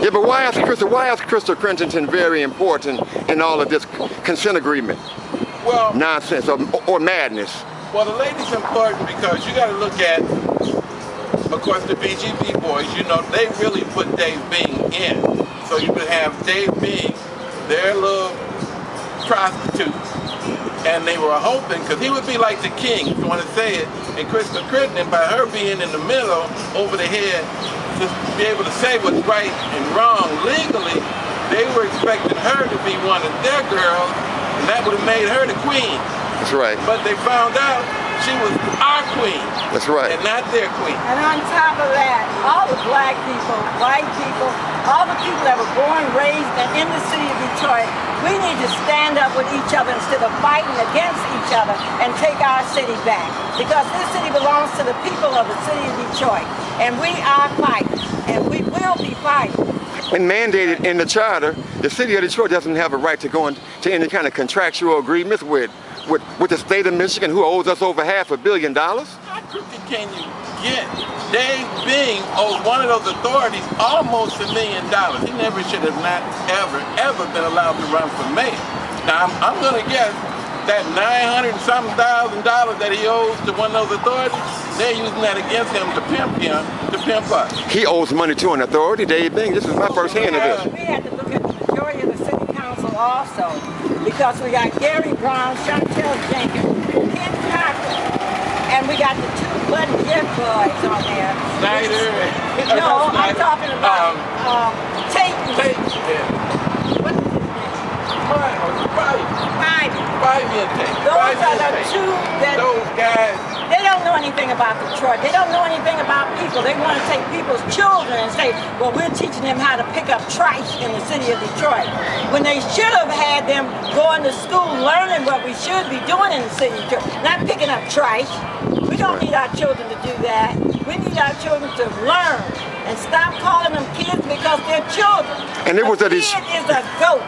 Yeah, but why is Crystal Crenton very important in all of this consent agreement? Well, nonsense or madness. Well, the lady's important because you got to look at, of course, the BGB boys. You know, they really put Dave Bing in. So you could have Dave Bing, their little prostitute, and they were hoping, because he would be like the king, if you want to say it, and Crystal Crenton, by her being in the middle, over the head, to be able to say what's right and wrong legally, they were expecting her to be one of their girls, and that would have made her the queen. That's right. But they found out she was our queen. That's right. And not their queen. And on top of that, all the black people, white people, all the people that were born, raised, and in the city of Detroit, we need to stand up with each other instead of fighting against each other and take our city back. Because this city belongs to the people of the city of Detroit. And we are fighting. And we will be fighting. When mandated in the charter, the city of Detroit doesn't have a right to go into any kind of contractual agreements with the state of Michigan, who owes us over $500 million. How crooked can you get? Dave Bing owed one of those authorities almost $1 million. He never should have not ever been allowed to run for mayor. Now I'm going to guess that $900-something thousand that he owes to one of those authorities, they're using that against him to pimp us. He owes money to an authority, Dave Bing. This is my first hand of this. We had to look at the majority of the city council also, because we got Gary Brown, Chantel Jenkins, Ken Cochran, and we got the two Bud Jeff boys on there. Snyder. No, I'm talking about Tate. Tate, yeah. What's his name? Those are the two that, those guys, they don't know anything about Detroit. They don't know anything about people. They want to take people's children and say, well, we're teaching them how to pick up trash in the city of Detroit. When they should have had them going to school learning what we should be doing in the city of Detroit, not picking up trash. We don't need our children to do that. We need our children to learn and stop calling them kids because they're children. And it was a kid is a goat.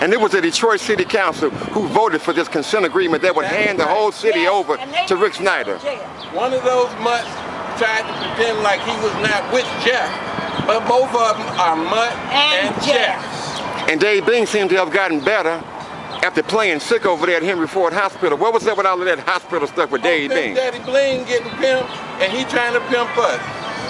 And it was the Detroit City Council who voted for this consent agreement that would hand the whole city over to Rick Snyder. One of those mutts tried to pretend like he was not with Jeff, but both of them are Mutt and Jeff. And Dave Bing seemed to have gotten better after playing sick over there at Henry Ford Hospital. What was up with all of that hospital stuff with Dave Bing? Daddy Bling getting pimped, and he trying to pimp us.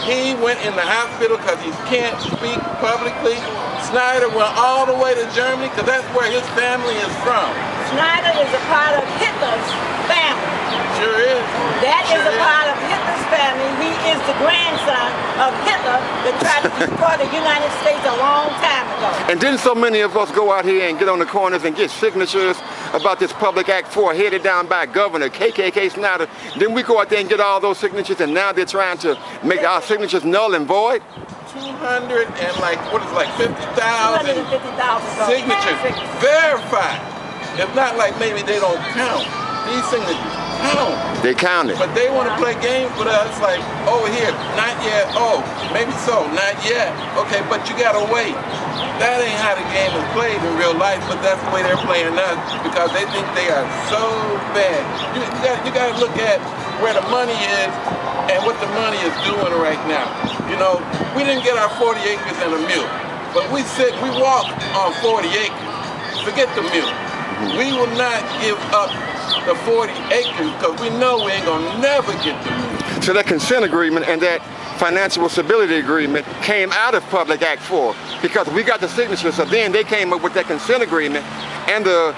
He went in the hospital because he can't speak publicly. Snyder went all the way to Germany because that's where his family is from. Snyder is a part of Hitler's family. Sure is. That is a part of Hitler's family. He is the grandson of Hitler that tried to destroy the United States a long time ago. And didn't so many of us go out here and get on the corners and get signatures about this Public Act 4 headed down by Governor KKK Snyder? Then we go out there and get all those signatures, and now they're trying to make our signatures null and void? 200 and like, what is it, like 50,000 signatures verified. It's not like maybe they don't count. These signatures count. They count it. But they want to play games with us like, over here, not yet. Oh, maybe so, not yet. Okay, but you gotta wait. That ain't how the game is played in real life, but that's the way they're playing us because they think they are so bad. You gotta look at where the money is and what the money is doing right now. You know, we didn't get our 40 acres and a mule, but we walk on 40 acres. Forget the mule. We will not give up the 40 acres because we know we ain't gonna never get the mule. So that consent agreement and that financial stability agreement came out of Public Act 4 because we got the signature, so then they came up with that consent agreement and the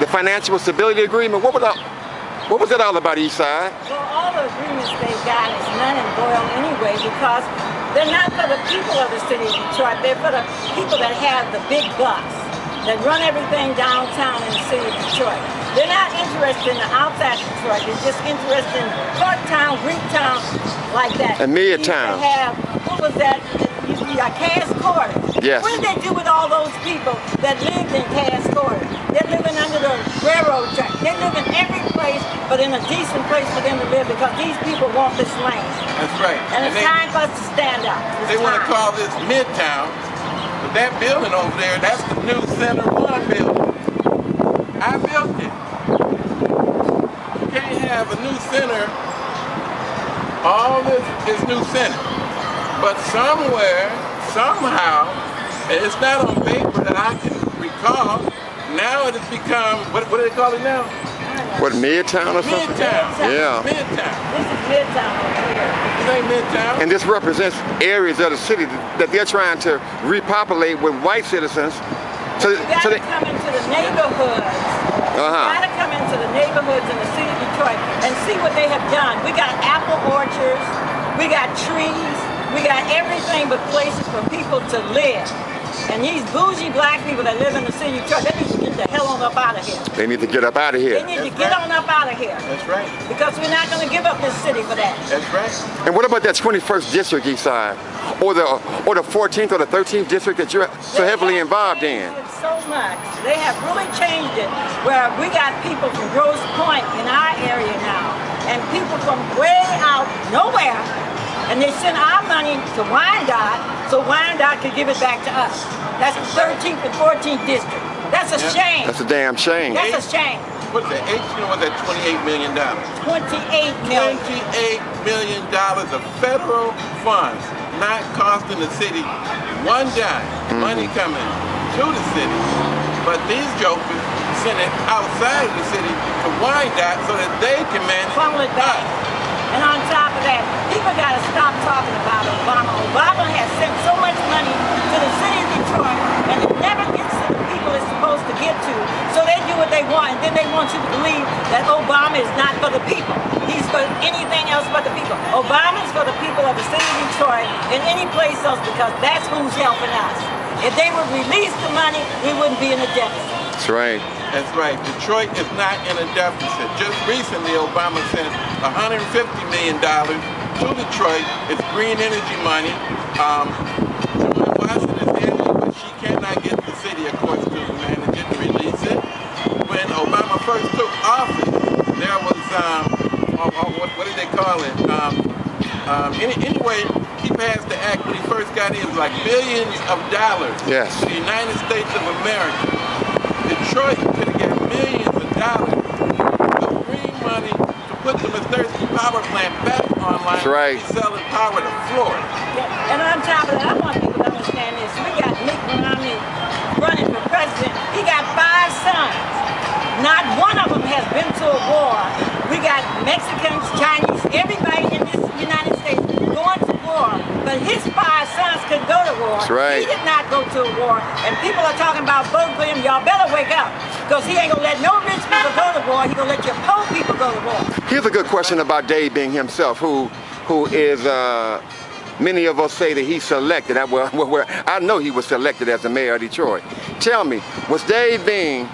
financial stability agreement. What was that all about, Eastside? Well, all the agreements they got is none and void anyway because they're not for the people of the city of Detroit. They're for the people that have the big bucks, that run everything downtown in the city of Detroit. They're not interested in the outside Detroit. They're just interested in Parktown, Greektown, like that. And Midtown. What was that? Used to be a Cass Quarter. Yes. What did they do with all those people that lived in Cass Quarter? They're living under the railroad track. They live in every place, but in a decent place for them to live because these people want this land. That's right. And it's time for us to stand up. They want to call this Midtown, but that building over there, that's the new Center 1 building. I built it. You can't have have a new center. All this is new center. But somewhere, somehow, and it's not on paper that I can recall, now it has become, what do they call it now? What, Midtown or something? Midtown. Yeah. Midtown. This is Midtown over here. This ain't Midtown. And this represents areas of the city that they're trying to repopulate with white citizens. So You gotta come into the neighborhoods. You gotta come into the neighborhoods in the city of Detroit and see what they have done. We got apple orchards, we got trees, we got everything but places for people to live. And these bougie black people that live in the city of Detroit, they need to get the hell on up out of here. They need to get up out of here. They need to get on up out of here. That's right. Because we're not going to give up this city for that. That's right. And what about that 21st district, Eastside? Or the 14th or the 13th district that you're so heavily involved in? So much. They have really changed it where we got people from Grosse Pointe in our area now and people from way out nowhere, and they send our money to Wyandotte so Wyandotte could give it back to us. That's the 13th and 14th district. That's a shame. That's a damn shame. That's a shame. What's that? 18 or was that $28 million? $28 million. $28 million of federal funds not costing the city one dime. Money coming to the city. But these jokers send it outside of the city to Wyandotte so that they can manage Funnel it back. And on top of that, people got to stop talking about Obama. Obama has sent so much money to the city of Detroit, and it never gets to the people it's supposed to get to. So they do what they want, and then they want you to believe that Obama is not for the people. He's for anything else but the people. Obama's for the people of the city of Detroit and any place else because that's who's helping us. If they would release the money, we wouldn't be in a deficit. That's right. That's right. Detroit is not in a deficit. Just recently, Obama sent $150 million to Detroit. It's green energy money. Joanne Watson is handling, but she cannot get the city, of course, to manage it and release it. When Obama first took office, there was, what did they call it? Anyway, he passed the act when he first got in. It was like billions of dollars to the United States of America. Detroit could have got millions of dollars of green money to put the Thurston power plant back online. That's right. And selling power to Florida. Yeah, and on top of that, I want people to understand this. We got Mitt Romney running for president. He got 5 sons. Not one of them has been to a war. We got Mexicans, Chinese, everybody in this United States going to war. But his 5 sons could go to war. That's right. He did not go to a war. And people are talking about voting for him. Y'all better wake up. Because he ain't going to let no rich people go to war. He's going to let your poor people go to war. Here's a good question about Dave Bing himself, who is, many of us say that he's selected. I know he was selected as the mayor of Detroit. Tell me, was Dave Bing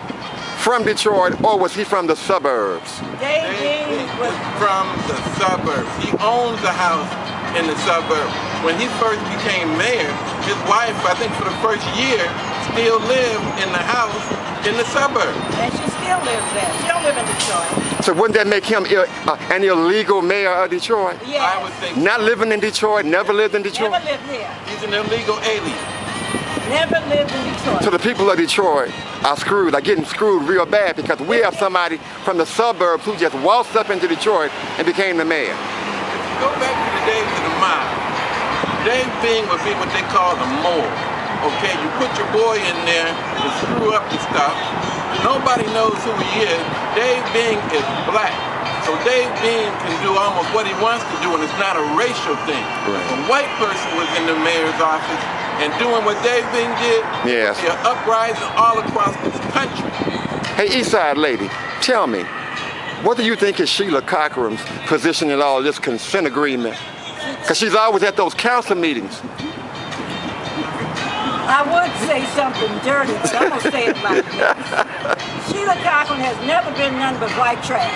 from Detroit or was he from the suburbs? Dave Bing was from the suburbs. He owns a house in the suburbs. When he first became mayor, his wife, I think for the first year, still lived in the house in the suburbs. And she still lives there. She don't live in Detroit. So wouldn't that make him an illegal mayor of Detroit? Yeah. I would think Not living in Detroit, never lived in Detroit? Never lived here. he's an illegal alien. Never lived in Detroit. So the people of Detroit are getting screwed real bad because we have somebody from the suburbs who just waltzed up into Detroit and became the mayor. Go back to the days of the mob. Dave Bing would be what they call the mole. Okay, you put your boy in there to screw up the stuff. Nobody knows who he is. Dave Bing is black. So Dave Bing can do almost what he wants to do, and it's not a racial thing. Right. If a white person was in the mayor's office and doing what Dave Bing did, Yes. there'd be an uprising all across this country. Hey, Eastside Lady, tell me, what do you think is Sheila Cockrum's position in all this consent agreement? Because she's always at those council meetings. I would say something dirty, but I'm going to say it like this. Sheila Cochran has never been none but white trash.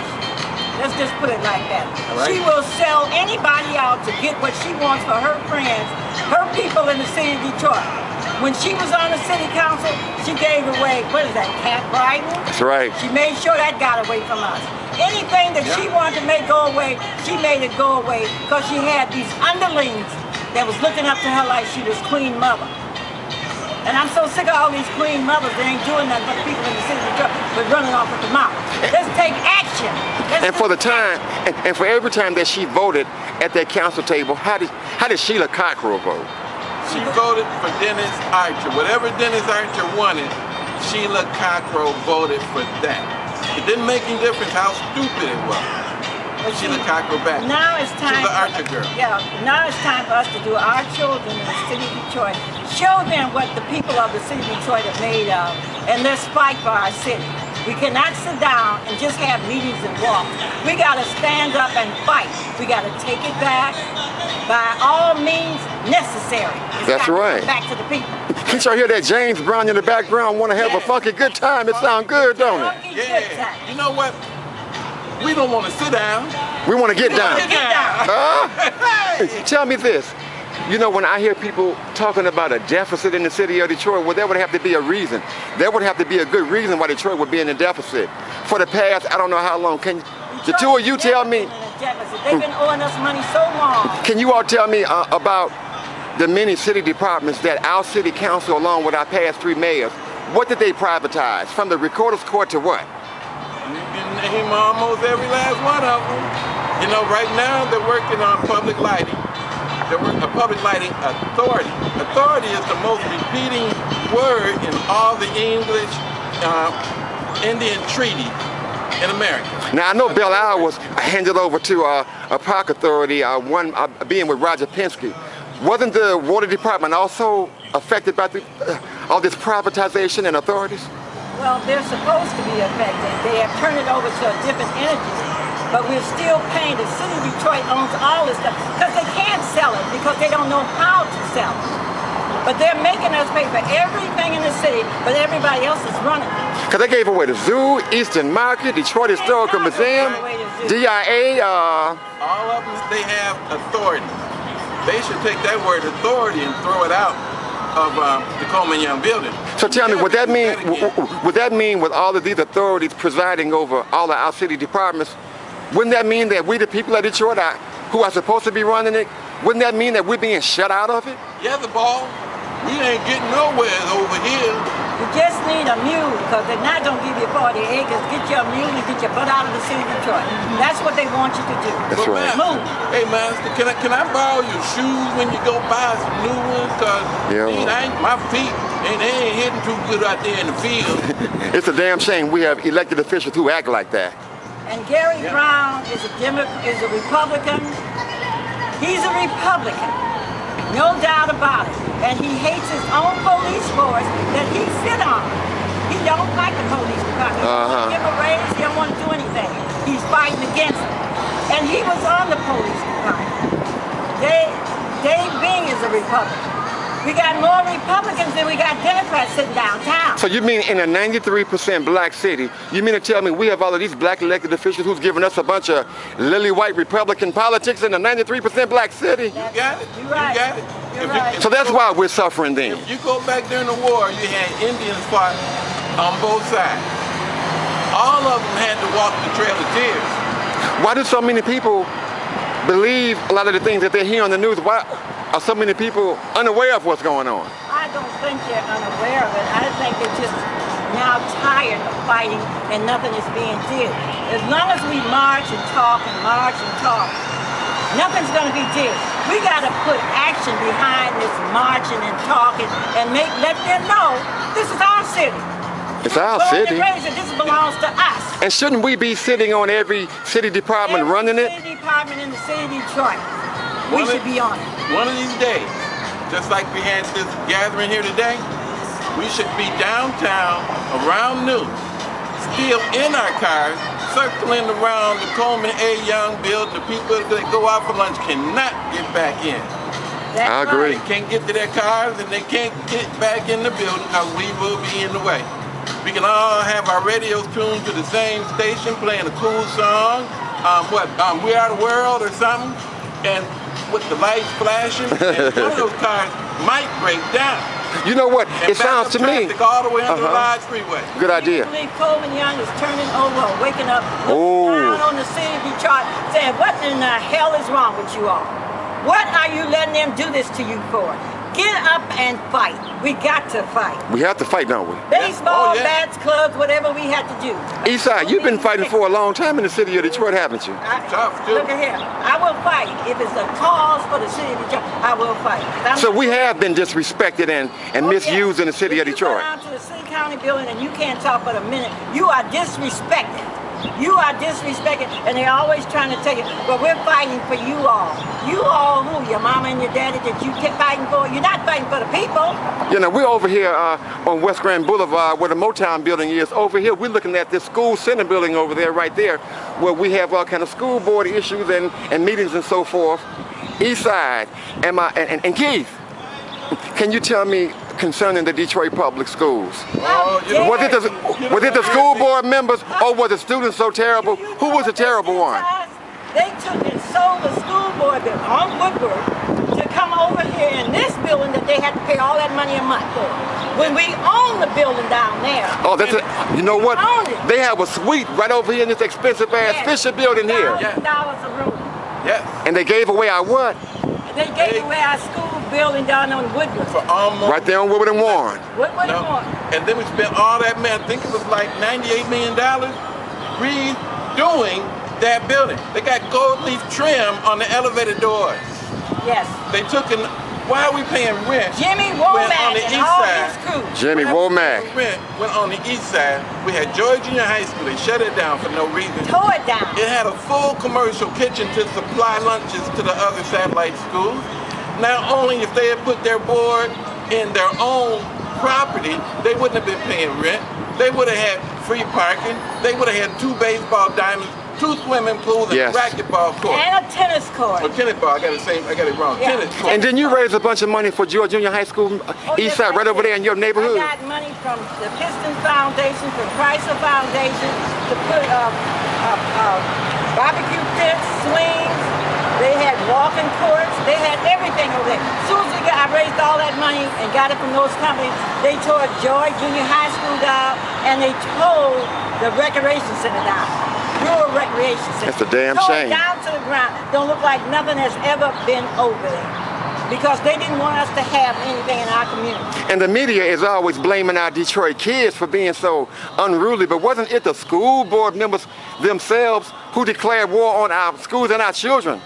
Let's just put it like that. Right. She will sell anybody out to get what she wants for her friends, her people in the city of Detroit. When she was on the city council, she gave away, what is that, cat riding? That's right. She made sure that got away from us. Anything that she wanted to make go away, she made it go away because she had these underlings that was looking up to her like she was Queen Mother. And I'm so sick of all these queen mothers that ain't doing nothing but people in the city of Detroit, but running off with the mouth. Let's take action. And for the time, and for every time that she voted at that council table, how did Sheila Cockrell vote? She voted for Dennis Archer. Whatever Dennis Archer wanted, Sheila Cockrell voted for that. It didn't make any difference how stupid it was. Sheila Cockrell back. Now it's time. She's the Archer girl. Yeah, now it's time for us to do our children in the city of Detroit. Show them what the people of the city of Detroit are made of, and let's fight for our city. We cannot sit down and just have meetings and walk. We got to stand up and fight. We got to take it back by all means necessary. That's right. Back to the people. Can't y'all hear that James Brown in the background? Want to have a funky good time? It sounds good, don't it? Yeah. You know what? We don't want to sit down. We want to get down. Hey. Tell me this. You know, when I hear people talking about a deficit in the city of Detroit, well, there would have to be a reason. There would have to be a good reason why Detroit would be in a deficit. For the past, I don't know how long. Can the two of you tell me? They've been owing us money so long. Can you all tell me about the many city departments that our city council, along with our past 3 mayors, what did they privatize? From the recorder's court to what? You can name almost every last one of them. You know, right now they're working on public lighting. They're working on public lighting authority. Authority is the most repeating word in all the English Indian treaties in America. Now I know Belle Isle was handed over to a park authority, being with Roger Penske. Wasn't the water department also affected by all this privatization and authorities? Well, they're supposed to be affected. They have turned it over to a different entity, but we're still paying. The city of Detroit owns all this stuff because they can't sell it because they don't know how to sell it. But they're making us pay for everything in the city, but everybody else is running it. Because they gave away the zoo, Eastern Market, Detroit Historical Museum, DIA. All of them, they have authority. They should take that word authority and throw it out of the Coleman Young building. So tell me, would that mean with all of these authorities presiding over all of our city departments, wouldn't that mean that we the people of Detroit who are supposed to be running it, wouldn't that mean that we're being shut out of it? Yeah, the ball. We ain't getting nowhere over here. You just need a mule because they're not going to give you 40 acres. Get your mule and get your butt out of the city of Detroit. That's what they want you to do. That's right. Move. Hey, Master, can I borrow your shoes when you go buy some new ones? Because my feet, they ain't hitting too good out there in the field. It's a damn shame we have elected officials who act like that. And Gary Brown is a Republican. He's a Republican. No doubt about it. And he hates his own police force that he sit on. He don't like the police department. He don't want to give a raise. He don't want to do anything. He's fighting against it. And he was on the police department. Dave Bing is a Republican. We got more Republicans than we got Democrats sitting downtown. So you mean in a 93% black city, you mean to tell me we have all of these black elected officials who's giving us a bunch of lily white Republican politics in a 93% black city? You got it. You're right. You got it. You're right. So that's why we're suffering then. If you go back during the war, you had Indians fought on both sides. All of them had to walk the Trail of Tears. Why do so many people believe a lot of the things that they hear on the news? Why are so many people unaware of what's going on? I don't think they're unaware of it. I think they're just now tired of fighting and nothing is being did. As long as we march and talk, nothing's going to be did. We got to put action behind this marching and talking and let them know this is our city. It's our city. This belongs to us. And shouldn't we be sitting on every city department running it? Every city department in the city of Detroit. We should be on it. One of these days, just like we had this gathering here today, we should be downtown around noon, still in our cars, circling around the Coleman A. Young building. The people that go out for lunch cannot get back in. I agree. They can't get to their cars and they can't get back in the building because we will be in the way. We can all have our radios tuned to the same station, playing a cool song, We Are the World or something, and with the lights flashing, and one of those cars might break down. You know what? It sounds to me. All the way under the Lodge Freeway. Good idea. I believe Coleman Young is turning over, waking up, looking down on the city of Detroit, saying, what in the hell is wrong with you all? What are you letting them do this to you for? get up and fight. We got to fight. We have to fight, don't we? Baseball, bats, clubs, whatever we had to do. Eastside, you've been fighting for a long time in the city of Detroit, haven't you? Look at here. I will fight. If it's a cause for the city of Detroit, I will fight. So we have been disrespected and misused in the city of Detroit. If you go down to the city county building and you can't talk but a minute, you are disrespected. You are disrespected, and they're always trying to tell you, well, we're fighting for you all. You all who? Your mama and your daddy that you kept fighting for? You're not fighting for the people. You know, we're over here on West Grand Boulevard where the Motown building is. Over here, we're looking at this school center building over there, right there, where we have all kind of school board issues and meetings and so forth. Eastside, and Keith, can you tell me concerning the Detroit public schools? Was it the school board members or were the students so terrible? Who was the terrible one? They took and sold the school board bill on Woodward to come over here in this building that they had to pay all that money a month for. When we own the building down there. Oh, that's it. You know what? They have a suite right over here in this expensive ass Fisher building here. $1,000 a room. Yes. And they gave away our what? They gave away our school building down on Woodward. For almost. Right there on Woodward and Warren. Woodward and Warren. And then we spent all that money, I think it was like $98 million, redoing that building. They got gold leaf trim on the elevator doors. Yes. They took and why are we paying rent? Jimmy Womack on the and east all side, his crew. Jimmy Womack. Rent went on the east side. We had George Junior High School. They shut it down for no reason. Tore it down. It had a full commercial kitchen to supply lunches to the other satellite schools. Not only if they had put their board in their own property, they wouldn't have been paying rent. They would have had free parking. They would have had 2 baseball diamonds, 2 swimming pools, and a racquetball court. And a tennis court. A tennis ball. I got it wrong. Yeah. Tennis court. And then you raised a bunch of money for George Junior High School, Eastside, right over there in your neighborhood. I got money from the Pistons Foundation, from Chrysler Foundation, to put barbecue pits, swings. They had walking courts. They had everything over there. As soon as I raised all that money and got it from those companies, they tore George Junior High School down and they tore the recreation center down. Rural recreation center. That's a damn shame. Down to the ground. Don't look like nothing has ever been over there. Because they didn't want us to have anything in our community. And the media is always blaming our Detroit kids for being so unruly, but wasn't it the school board members themselves who declared war on our schools and our children?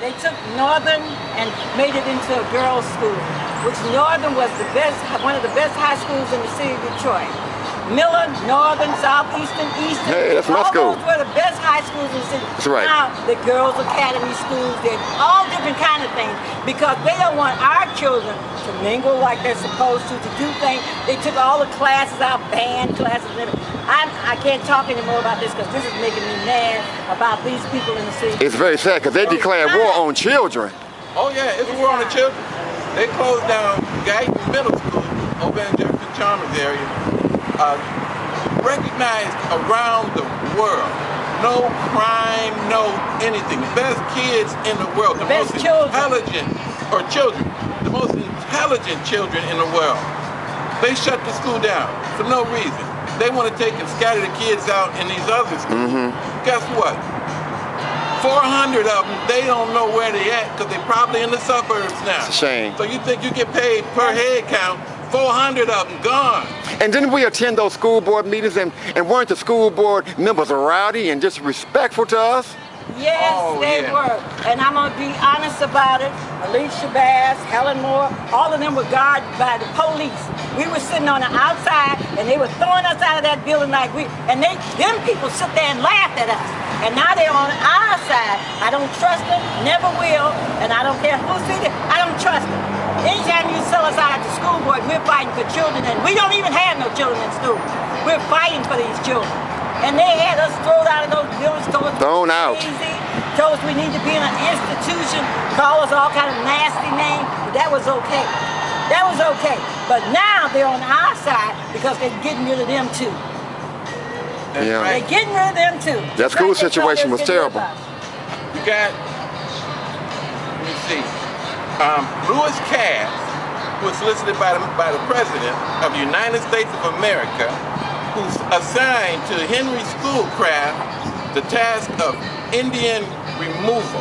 They took Northern and made it into a girls' school, which Northern was one of the best high schools in the city of Detroit. Miller, Northern, Southeastern, Eastern. Hey, that's my school. All those were the best high schools in the city. That's right. Now, the girls' academy schools, they're all different kind of things because they don't want our children to mingle like they're supposed to do things. They took all the classes out, band classes and everything. I can't talk anymore about this because this is making me mad about these people in the city. It's very sad because they declared war on children. Oh yeah, it's war on the children. They closed down Guyton Middle School over in Jefferson Chalmers area. Recognized around the world. No crime, no anything. The best kids in the world. The most intelligent, the most intelligent children in the world. They shut the school down for no reason. They want to take and scatter the kids out in these other schools. Guess what? 400 of them, they don't know where they at because they're probably in the suburbs now. It's a shame. So you think you get paid per head count, 400 of them gone. And didn't we attend those school board meetings and weren't the school board members rowdy and disrespectful to us? Yes, they were. And I'm going to be honest about it. Alicia Bass, Helen Moore, all of them were guarded by the police. We were sitting on the outside and they were throwing us out of that building like them people sit there and laughed at us. And now they're on our side. I don't trust them, never will, and I don't care who's in it, I don't trust them. Anytime you sell us out at the school board, we're fighting for children, and we don't even have no children in school. We're fighting for these children. And they had us thrown out of those buildings, told us thrown out. Crazy, told us we need to be in an institution, call us all kind of nasty names, but that was okay. That was okay. But now they're on our side because they're getting rid of them too. Yeah. They're getting rid of them too. That school situation was terrible. You got, let me see, Louis Cass, who was solicited by the President of the United States of America, who's assigned to Henry Schoolcraft the task of Indian removal.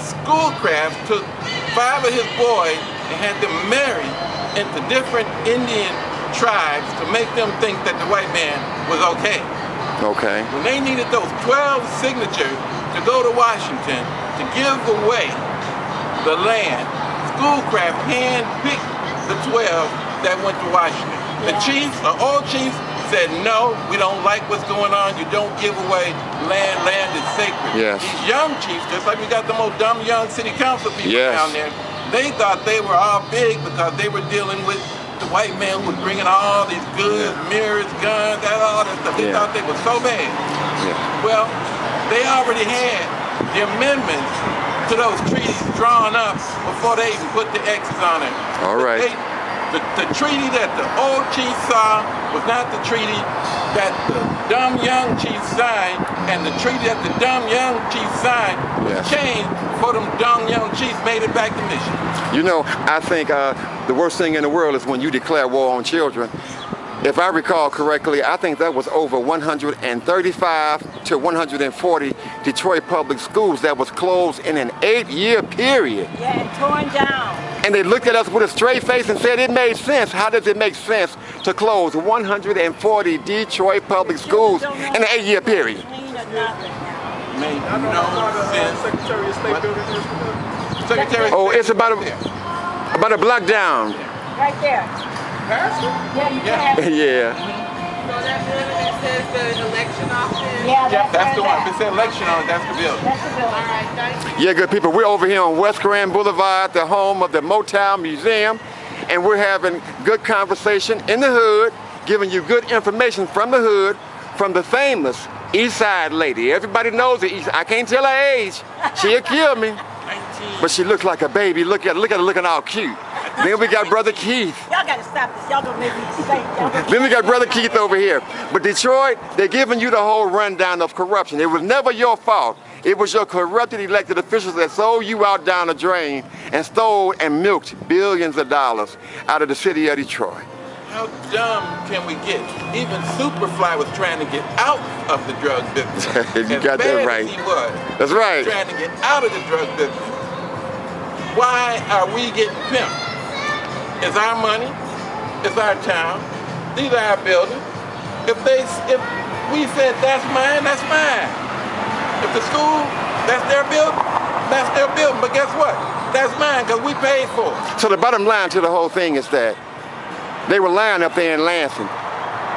Schoolcraft took 5 of his boys and had them marry into different Indian tribes to make them think that the white man was okay. Okay. When they needed those 12 signatures to go to Washington to give away the land, Schoolcraft hand-picked the 12 that went to Washington. The chiefs, the old chiefs, said, no, we don't like what's going on. You don't give away land. Land is sacred. Yes. These young chiefs, just like we got the most dumb young city council people down there, they thought they were all big because they were dealing with the white man who was bringing all these goods, mirrors, guns, all that stuff. They thought they were so bad. Well, they already had the amendments to those treaties drawn up before they even put the X's on it. All right. The treaty that the old chief saw was not the treaty that the dumb young chief signed, and the treaty that the dumb young chief signed was changed before them dumb young chiefs made it back to Michigan. You know, I think the worst thing in the world is when you declare war on children. If I recall correctly, I think that was over 135 to 140 Detroit public schools that was closed in an 8-year period. Yeah, and torn down. And they looked at us with a straight face and said it made sense. How does it make sense to close 140 Detroit public schools in an 8-year period? Made no sense. Secretary of State building is. Secretary. Oh, it's about a block down. Right there. Yeah. Yeah. So that building that says the election office? Yeah, That's the one. If it says election on it, that's the building. That's the building. All right, thank you. Yeah, good people. We're over here on West Grand Boulevard, the home of the Motown Museum, and we're having good conversation in the hood, giving you good information from the hood, from the famous Eastside Lady. Everybody knows the East. I can't tell her age. She'll kill me. 19. But she looks like a baby. Look at her looking all cute. Then we got Brother Keith. Y'all gotta stop this. Y'all gonna make me say. Then we got Brother Keith over here. But Detroit, they're giving you the whole rundown of corruption. It was never your fault. It was your corrupted elected officials that sold you out down the drain and stole and milked billions of dollars out of the city of Detroit. How dumb can we get? Even Superfly was trying to get out of the drug business. You got that right. As bad as he was. That's right. Trying to get out of the drug business. Why are we getting pimped? It's our money. It's our town. These are our buildings. If we said that's mine, that's mine. If the school, that's their building, that's their building. But guess what? That's mine because we paid for it. So the bottom line to the whole thing is that they were lying up there in Lansing.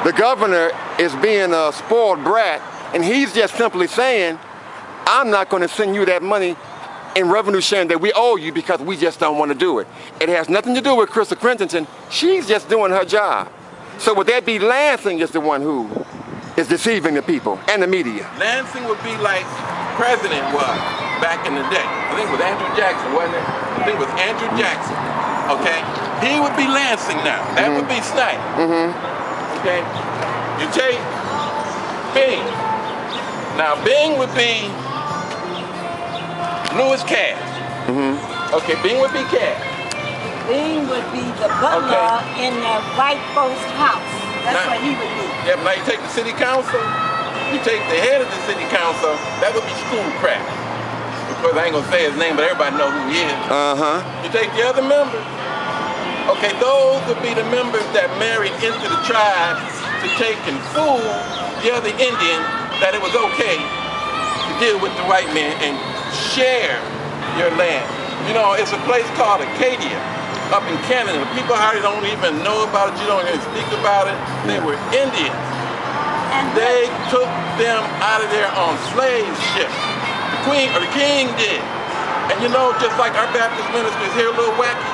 The governor is being a spoiled brat, and he's just simply saying, I'm not going to send you that money in revenue sharing that we owe you because we just don't want to do it. It has nothing to do with Krista Crenton. She's just doing her job. So would that be Lansing is the one who is deceiving the people and the media? Lansing would be like President was back in the day. I think it was Andrew Jackson, wasn't it? I think it was Andrew Jackson. Okay? He would be Lansing now. That would be Snyder. Okay? You take Bing. Now Bing would be Louis Cash. Okay, Bing would be Cash. Bing would be the butler in the white folks' house. That's what he would be. Yeah, but now you take the city council, you take the head of the city council, that would be Schoolcraft. Because I ain't gonna say his name, but everybody knows who he is. You take the other members, okay, those would be the members that married into the tribe to take and fool the other Indians that it was okay to deal with the white man and share your land. You know, it's a place called Acadia up in Canada. People hardly don't even know about it. You don't even speak about it. They were Indians. And they took them out of there on slave ships. The Queen or the King did. And you know, just like our Baptist ministers here, a little wacky,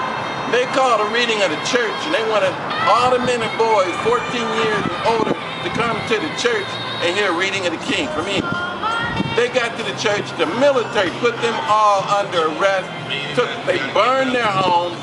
they called a reading of the church, and they wanted all the men and boys 14 years and older to come to the church and hear a reading of the King from England. They got to the church, the military put them all under arrest, they burned their homes,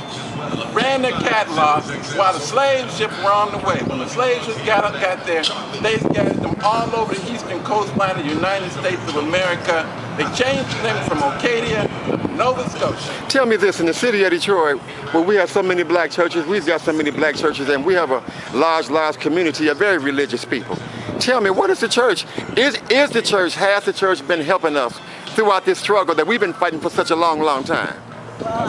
ran their catalogs while the slave ships were on the way. When the slave ships got there, they scattered them all over the eastern coastline of the United States of America. They changed them from Acadia to Nova Scotia. Tell me this, in the city of Detroit, where we have so many black churches, we've got so many black churches, and we have a large community of very religious people. Tell me, what is the church? Has the church been helping us throughout this struggle that we've been fighting for such a long, long time? Well,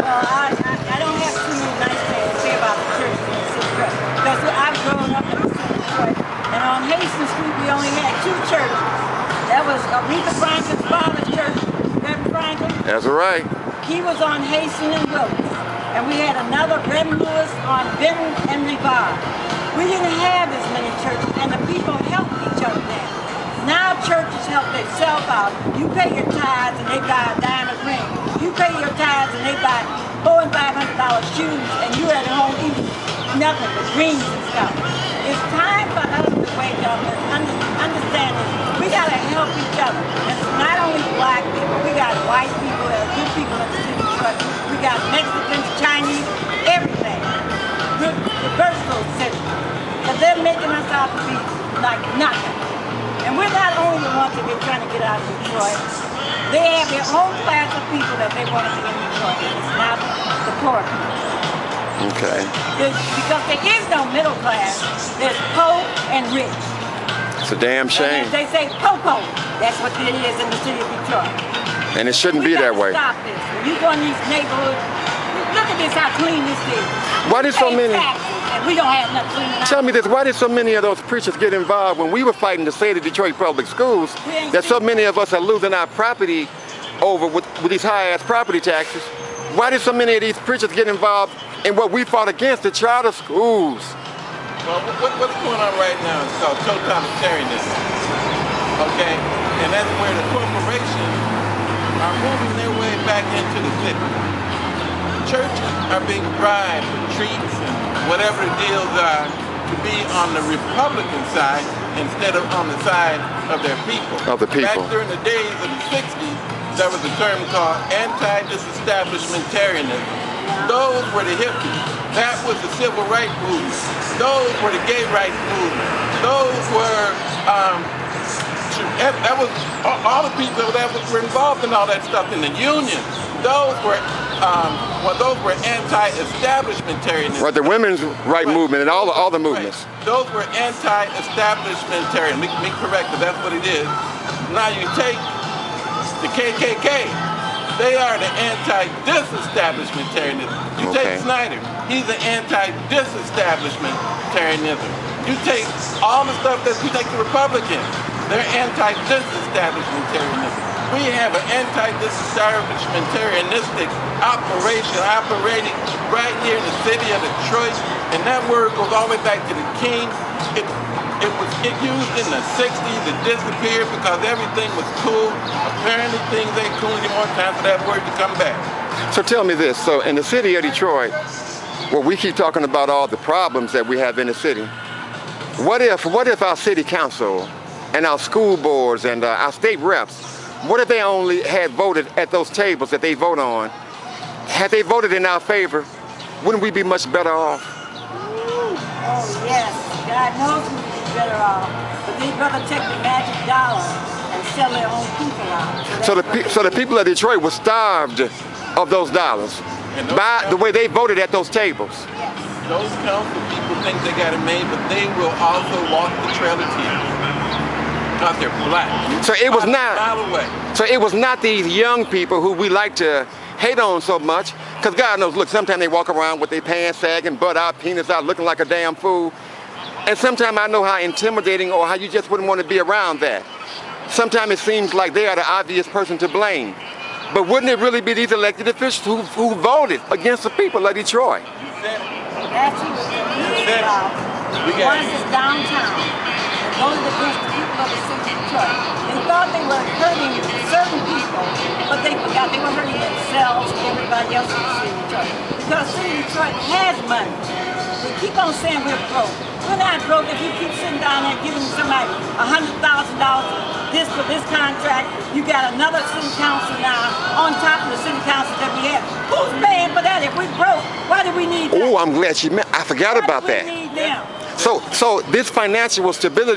I don't have too many nice things to say about the church in the city of Detroit. Because I've grown up in the city of Detroit, and on Hastings Street we only had 2 churches. That was Aretha Franklin's father's church, Reverend Franklin. That's right. He was on Hastings and Willis. And we had another Reverend Lewis on Benton and Revere. We didn't have as many churches, and the people helped each other then. Now churches help themselves out. You pay your tithes and they buy a diamond ring. You pay your tithes and they buy $400 and $500 shoes, and you're at home eating nothing but greens and stuff. It's time for us to wake up and understand this. We gotta help each other. It's not only black people, we got white people, there are good people in the city of Detroit. We got Mexicans, Chinese, everything. Good, diverse little city. But they're making us out to be like nothing. And we're not only the ones that they're trying to get out of Detroit. They have their own class of people that they want to be in Detroit. It's not the poor people. Okay. Because there is no middle class. There's poor and rich. It's a damn shame. And they say po-po. That's what it is in the city of Detroit. And it shouldn't be that way. Stop this. When you go in these neighborhoods, look at this, how clean this is. Why did so many? And we don't have nothing clean. Tell me this, why did so many of those preachers get involved when we were fighting to save the Detroit public schools, that so many of us are losing our property over with these high-ass property taxes? Why did so many of these preachers get involved in what we fought against, the charter schools? Well, what's going on right now is called totalitarianism, okay? And that's where the corporations are moving their way back into the city. Churches are being bribed with treats and whatever the deals are to be on the Republican side instead of on the side of their people. Of the people. Back during the days of the 60s, there was a term called anti-disestablishmentarianism. Those were the hippies. That was the civil rights movement. Those were the gay rights movement. Those were, that was all the people that were involved in all that stuff in the union. Those were anti-establishmentarianism. Right, the women's right movement and all the movements. Right. Those were anti-establishmentarian. Me correct, but that's what it is. Now you take the KKK. They are the anti-disestablishmentarianism. You take Snyder, he's the anti-disestablishmentarianism. You take all the stuff that you take the Republicans, they're anti-disestablishmentarianism. We have an anti-disestablishmentarianistic operation operating right here in the city of Detroit, and that word goes all the way back to the king. It was used in the 60s, it disappeared because everything was cool. Apparently things ain't cool anymore, time for that word to come back. So tell me this, so in the city of Detroit, well, we keep talking about all the problems that we have in the city. What if our city council and our school boards and our state reps, what if they only had voted at those tables that they vote on? Had they voted in our favor, wouldn't we be much better off? Oh yes, God knows we would be better off. But they'd rather take the magic dollar and sell their own people out. So the people of Detroit were starved of those dollars by the way they voted at those tables. Yes. Those council people think they got it made, but they will also walk the trail of tears. Because they're black. So it was not. Away. So it was not these young people who we like to hate on so much, because God knows, look, sometimes they walk around with their pants sagging, butt out, penis out, looking like a damn fool. And sometimes I know how intimidating or how you just wouldn't want to be around that. Sometimes it seems like they are the obvious person to blame. But wouldn't it really be these elected officials who voted against the people of Detroit? That's who the ones that's downtown. Those are the people of the city of Detroit. They thought they were hurting certain people, but they forgot they were hurting themselves and everybody else in the city of Detroit. Because the city of Detroit has money. We keep on saying we're broke. We're not broke if you keep sitting down there giving somebody $100,000 this for this contract. You got another city council now on top of the city council that we have. Who's paying for that? If we broke, why do we need them? Oh, I'm glad I forgot about that. Why do we need them? So this financial stability